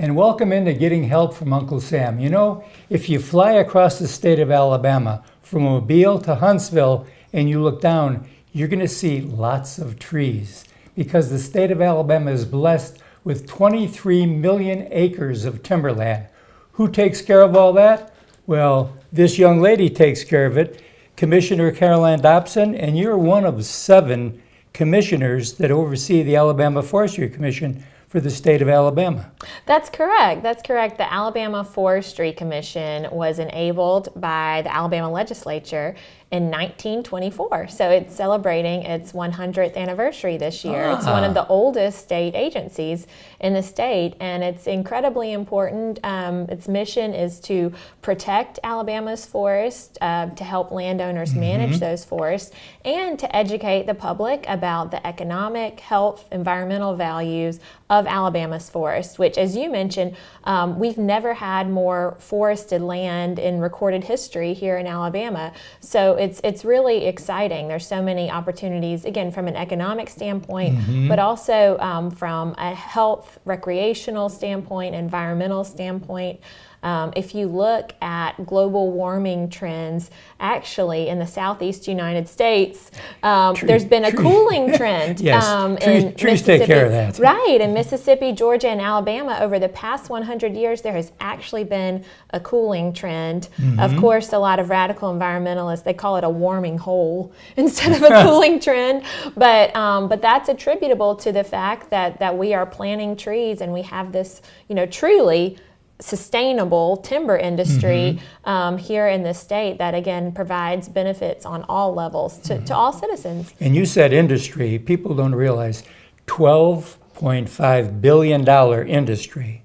and welcome into Getting Help from Uncle Sam. You know, if you fly across the state of Alabama, from Mobile to Huntsville, and you look down, you're going to see lots of trees because the state of Alabama is blessed with 23 million acres of timberland. Who takes care of all that? Well, this young lady takes care of it, Commissioner Caroleene Dobson, and you're one of 7 commissioners that oversee the Alabama Forestry Commission for the state of Alabama. That's correct. That's correct. The Alabama Forestry Commission was enabled by the Alabama legislature in 1924. So it's celebrating its 100th anniversary this year. It's one of the oldest state agencies in the state, and it's incredibly important. Its mission is to protect Alabama's forests, to help landowners manage those forests, and to educate the public about the economic, health, environmental values of Alabama's forests, which, as you mentioned, we've never had more forested land in recorded history here in Alabama. So it's really exciting. There's so many opportunities, again, from an economic standpoint, but also from a health, recreational standpoint, environmental standpoint. If you look at global warming trends, actually in the southeast United States, there's been a cooling trend. Yes, trees take care of that. Right, in Mississippi, Georgia, and Alabama, over the past 100 years, there has actually been a cooling trend. Of course, a lot of radical environmentalists, they call it a warming hole instead of a cooling trend, but that's attributable to the fact that we are planting trees and we have this, truly sustainable timber industry here in the state that, again, provides benefits on all levels to all citizens. And you said industry. People don't realize $12.5 billion industry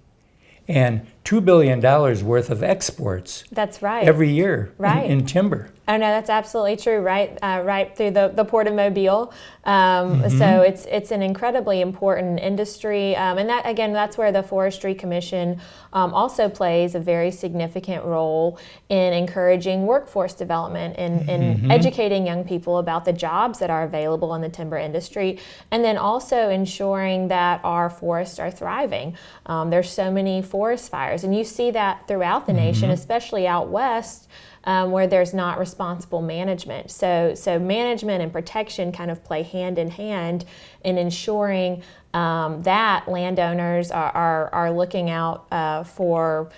and $2 billion worth of exports. That's right. Every year right. in timber. Oh no, that's absolutely true. Right through the Port of Mobile. So it's an incredibly important industry, and that's where the Forestry Commission also plays a very significant role in encouraging workforce development and in educating young people about the jobs that are available in the timber industry, and then also ensuring that our forests are thriving. There's so many forest fires, and you see that throughout the nation, especially out west. Where there's not responsible management. So management and protection kind of play hand in hand in ensuring that landowners are looking out for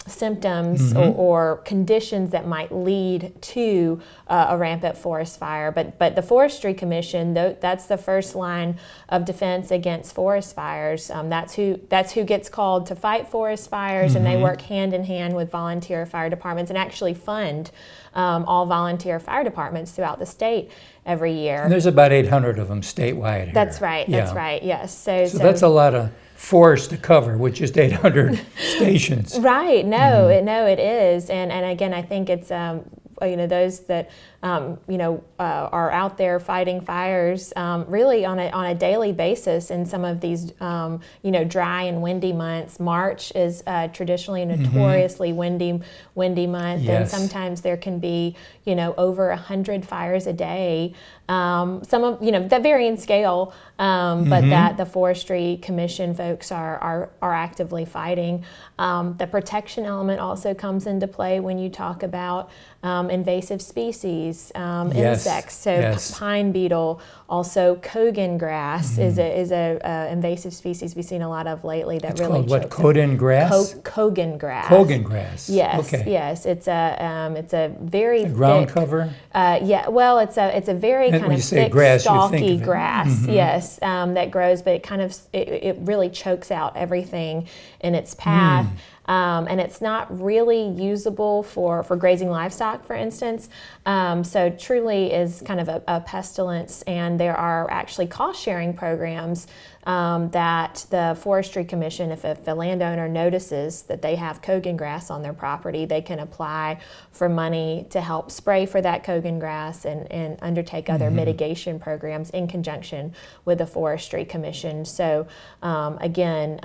symptoms or conditions that might lead to a rampant forest fire. But the Forestry Commission, that's the first line of defense against forest fires. That's who gets called to fight forest fires, and they work hand in hand with volunteer fire departments and actually fund all volunteer fire departments throughout the state every year. And there's about 800 of them statewide here. That's right. Yeah. That's right. Yes. So that's a lot of forest to cover with just 800 stations. Right. No, it is. And again, I think it's those that are out there fighting fires really on a daily basis in some of these dry and windy months. March is traditionally a notoriously windy month, and sometimes there can be over 100 fires a day. Some of that vary in scale, but that the Forestry Commission folks are actively fighting. The protection element also comes into play when you talk about invasive species, insects. So pine beetle, also Kogan grass is a invasive species we've seen a lot of lately. That it's really called what? Kogan grass. Kogan grass. Kogan grass. Yes. Okay. Yes. It's a very ground thick, cover. Well, it's a very kind of thick, grass, stalky grass. Yes, that grows, but it really chokes out everything in its path. And it's not really usable for grazing livestock, for instance. So truly is kind of a pestilence, and there are actually cost-sharing programs that the Forestry Commission, if a landowner notices that they have Kogan grass on their property, they can apply for money to help spray for that Kogan grass and undertake other mitigation programs in conjunction with the Forestry Commission. So again,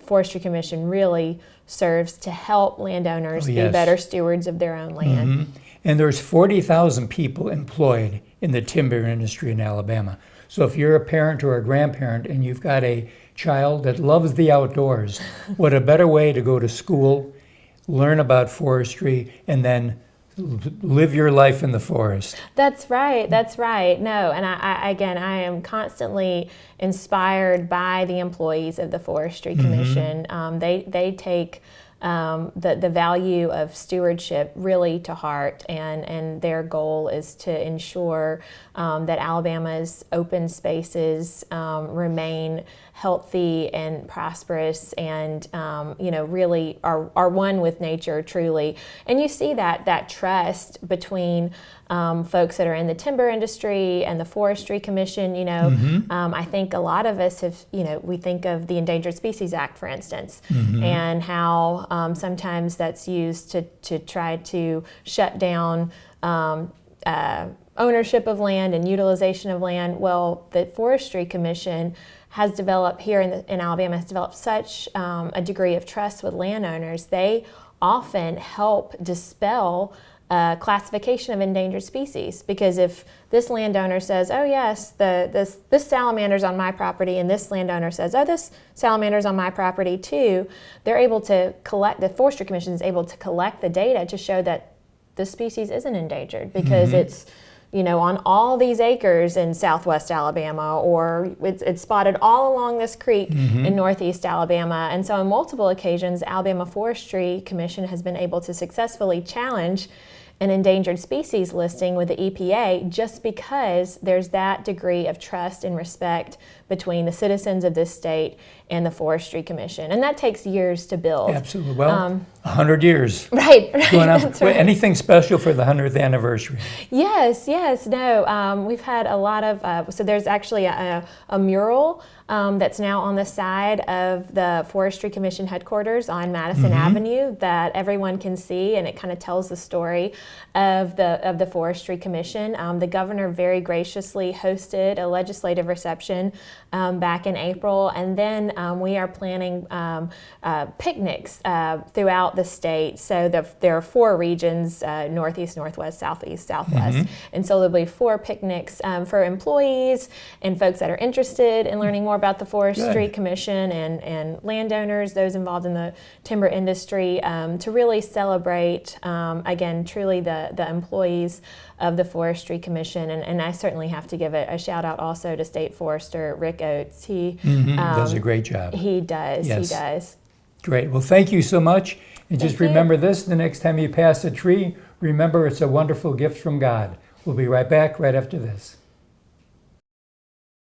Forestry Commission really serves to help landowners be better stewards of their own land. And there's 40,000 people employed in the timber industry in Alabama. So if you're a parent or a grandparent and you've got a child that loves the outdoors, what a better way to go to school, learn about forestry, and then live your life in the forest. That's right. That's right. No, and I am constantly inspired by the employees of the Forestry Commission. They take the value of stewardship really to heart, and their goal is to ensure that Alabama's open spaces remain healthy and prosperous, and really are one with nature truly. And you see that trust between folks that are in the timber industry and the Forestry Commission. I think a lot of us have, we think of the Endangered Species Act, for instance, and how sometimes that's used to try to shut down ownership of land and utilization of land. Well, the Forestry Commission has developed here in Alabama, has developed such a degree of trust with landowners. They often help dispel classification of endangered species, because if this landowner says, oh yes, this salamander's on my property, and this landowner says, oh, this salamander's on my property too, they're able to collect, the Forestry Commission is able to collect the data to show that the species isn't endangered, because it's on all these acres in southwest Alabama, or it's spotted all along this creek in northeast Alabama. And so on multiple occasions, Alabama Forestry Commission has been able to successfully challenge an endangered species listing with the EPA, just because there's that degree of trust and respect between the citizens of this state and the Forestry Commission. And that takes years to build. Absolutely. Well, 100 years. Right. Going on. That's right. Anything special for the 100th anniversary? Yes. No, we've had a lot of, so there's actually a mural that's now on the side of the Forestry Commission headquarters on Madison Avenue that everyone can see, and it kind of tells the story of the Forestry Commission. The governor very graciously hosted a legislative reception back in April, and then we are planning picnics throughout the state. So there are 4 regions: Northeast, Northwest, Southeast, Southwest, and so there'll be 4 picnics for employees and folks that are interested in learning more about the Forestry Commission, and landowners, those involved in the timber industry, to really celebrate, again, truly the employees of the Forestry Commission. And I certainly have to give a shout out also to State Forester Rick Oates. He does a great job. He does. Yes. He does. Great. Well, thank you so much. And just Thank you. remember this: the next time you pass a tree, remember it's a wonderful gift from God. We'll be right back right after this.